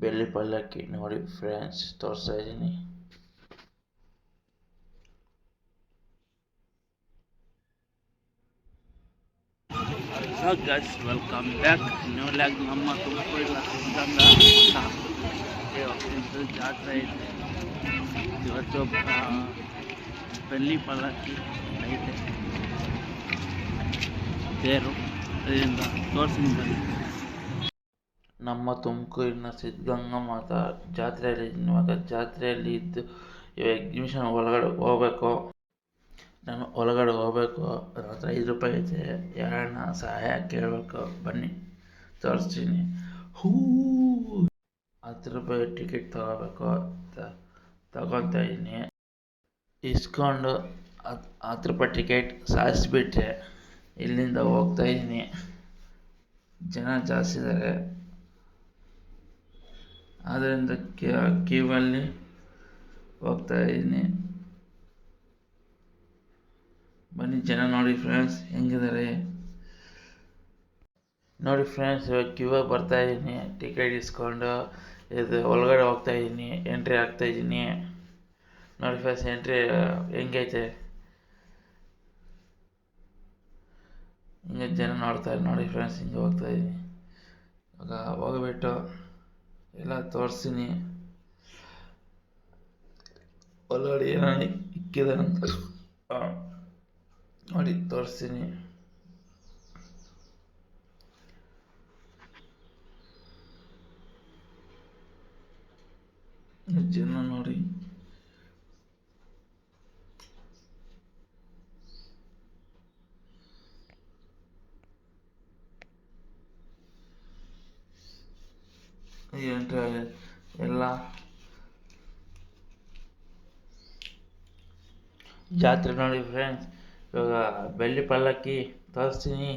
ಬೆಳ್ಳಿ ಪಲ್ಲಕ್ಕಿ ನೋಡಿ ಫ್ರೆಂಡ್ಸ್ ತೋರಿಸ್ತಾ ಇದ್ದೀನಿ. So guys welcome back. New lag ನಮ್ಮ ತುಮಕೂರಿನ ಸಿದ್ಧಗಂಗಾ ಇವತ್ತು ಜಾತ್ರೆ ಐತೆ. ಇವತ್ತು ಬೆಳ್ಳಿ ಪಲ್ಲಕ್ಕಿ ಐತೆ, ತೇರು ಇದರಿಂದ ತೋರಿಸಿದ್ದೀನಿ. ನಮ್ಮ ತುಮಕೂರಿನ ಸಿದ್ಧಗಂಗಾ ಮಾತಾ ಜಾತ್ರೆಯಲ್ಲಿ ಇವಾಗ ಜಾತ್ರೆಯಲ್ಲಿ ಇದ್ದು ಎಕ್ಸಿಬಿಷನ್ ಒಳಗಡೆ ಹೋಗ್ಬೇಕು. ನಾನು ಒಳಗಡೆ ಹೋಗ್ಬೇಕು. ನನ್ನ ಹತ್ರ 5 ರೂಪಾಯಿ ಐತೆ, ಯಾರನ್ನ ಸಹಾಯ ಕೇಳಬೇಕು, ಬನ್ನಿ ತೋರಿಸ್ತೀನಿ. 10 ರೂಪಾಯಿ ಟಿಕೆಟ್ ತಗೋಬೇಕು, ತಗೊತಾ ಇದ್ದೀನಿ. ಇಸ್ಕೊಂಡು 10 ರೂಪಾಯಿ ಟಿಕೆಟ್ ಸಾಯಿಸಿಬಿಟ್ರೆ ಇಲ್ಲಿಂದ ಹೋಗ್ತಾ ಇದ್ದೀನಿ. ಜನ ಜಾಸ್ತಿ ಇದ್ದಾರೆ, ಆದ್ದರಿಂದ ಕ್ಯೂವಲ್ಲಿ ಹೋಗ್ತಾ ಇದ್ದೀನಿ. ಬನ್ನಿ ಜನ ನೋಡಿ ಫ್ರೆಂಡ್ಸ್ ಹೆಂಗಿದ್ದಾರೆ ನೋಡಿ ಫ್ರೆಂಡ್ಸ್. ಇವಾಗ ಕ್ಯೂವಾಗಿ ಬರ್ತಾ ಇದ್ದೀನಿ, ಟಿಕೆಟ್ ಇಸ್ಕೊಂಡು ಇದು ಒಳಗಡೆ ಹೋಗ್ತಾ ಇದ್ದೀನಿ, ಎಂಟ್ರಿ ಆಗ್ತಾ ಇದ್ದೀನಿ. ನೋಡಿ ಫ್ರೆಂಡ್ಸ್ ಎಂಟ್ರಿ ಹೆಂಗೈತೆ, ಹಿಂಗೆ ಜನ ನೋಡ್ತಾರೆ ನೋಡಿ ಫ್ರೆಂಡ್ಸ್. ಹಿಂಗೆ ಹೋಗ್ತಾ ಇದ್ದೀನಿ. ಇವಾಗ ಹೋಗ್ಬಿಟ್ಟು ಎಲ್ಲ ತೋರಿಸ್ತೀನಿ. ಒಳಗಡೆ ಏನಾನ ಇಕ್ಕಿದೆ ಅಂತ ನೋಡಿ ತೋರಿಸ್ತೀನಿ. ಜನ ನೋಡಿ ಎಂಟ್ರಿ ಎಲ್ಲ ಜಾತ್ರೆ ನೋಡಿ ಫ್ರೆಂಡ್ಸ್. ಇವಾಗ ಬೆಳ್ಳಿ ಪಲ್ಲಕ್ಕಿ ತೋರಿಸ್ತೀನಿ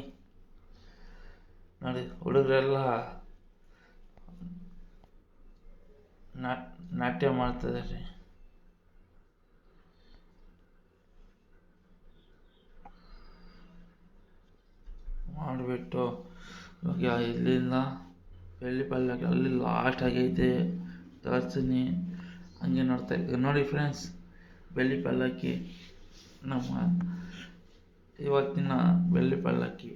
ನೋಡಿ. ಹುಡುಗರೆಲ್ಲ ನಾಟ್ಯ ಮಾಡ್ತಿದ್ದಾರೆ. ಮಾಡಿಬಿಟ್ಟು ಇವಾಗ ಇಲ್ಲಿಂದ ಬೆಳ್ಳಿ ಪಲ್ಲಕ್ಕಿ ಅಲ್ಲಿ ಲಾಸ್ಟ್ ಆಗೈತೆ, ತೋರಿಸ್ತೀನಿ. ಹಂಗೆ ನೋಡ್ತಾ ನೋಡಿ ಫ್ರೆಂಡ್ಸ್, ಬೆಳ್ಳಿ ಪಲ್ಲಕ್ಕಿ ನಮ್ಮ ಇವತ್ತಿನ ಬೆಳ್ಳಿ ಪಲ್ಲಕ್ಕಿ.